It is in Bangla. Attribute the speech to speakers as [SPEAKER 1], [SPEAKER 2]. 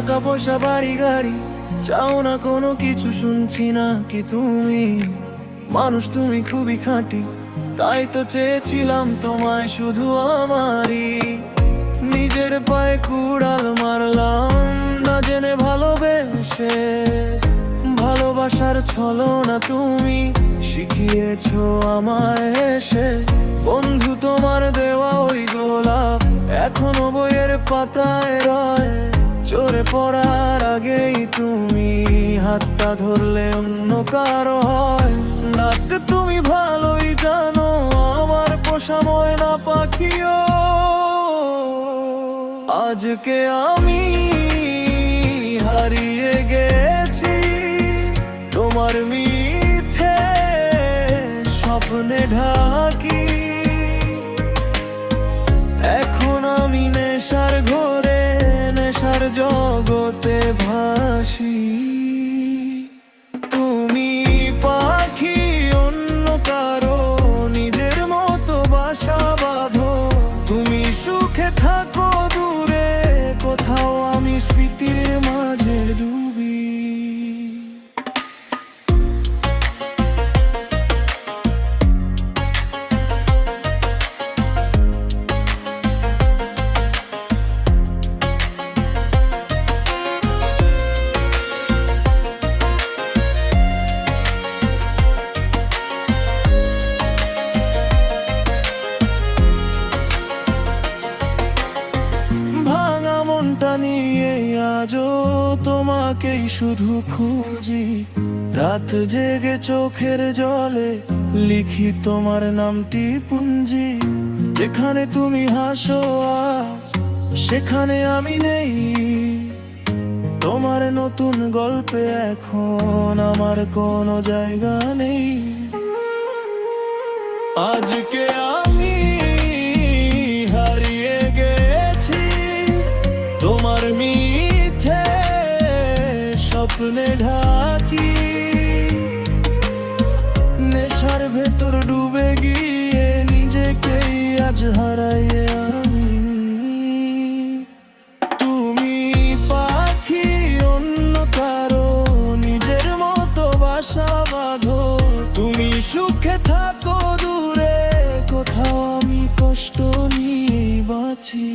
[SPEAKER 1] টাকা পয়সা বাড়ি গাড়ি চাও না, কোনো কিছু শুনছি না কি তুমি। মানুষ তুমি খুবই খাঁটি, তাই তো চেয়েছিলাম তোমায় শুধু আমারই। নিজের পায়ে কুড়াল মারলাম না জেনে ভালোবেসে, ভালোবাসার ছলনা তুমি শিখিয়েছো আমায় এসে। বন্ধু তোমার দেওয়া ওই গোলাপ এখনো বইয়ের পাতায় রয়, চড়ে পড়ার আগেই তুমি হাতটা ধরলে অন্য কারো হয়। ডাকতে তুমি ভালোই জানো আমার পোষা ময়না পাখিও। আজকে আমি হারিয়ে গেছি তোমার মিথ্যে স্বপ্নে ঢাকি। এখন আমি নেশার ঘোরে নেশার জগতে ভাসি। তুমি পাখি অন্য কারো নিজের মতো বাসা বাঁধো। তুমি সুখে থাকো দূরে কোথাও, আমি স্মৃতির মাঝে ডুবি। নিয়ে আজও তোমাকেই শুধু খুঁজি। রাত জেগে চোখের জলে লিখি তোমার নামটি পুঞ্জি। যেখানে তুমি হাসো আজ সেখানে আমি নেই। তোমার নতুন গল্পে এখন আমার কোনো জায়গা নেই। আজকে আমি হারিয়ে গেছি তোমার মিথ্যে স্বপ্নে ঢাকি। নেশার ভেতর ডুবে গিয়ে নিজেকেই আজ হারাইয়ে আমি। তুমি পাখি অন্য কারো নিজের মতো বাসা বাঁধো। তুমি সুখে থাকো দূরে কোথাও, আমি কষ্ট নিয়ে বাঁচি।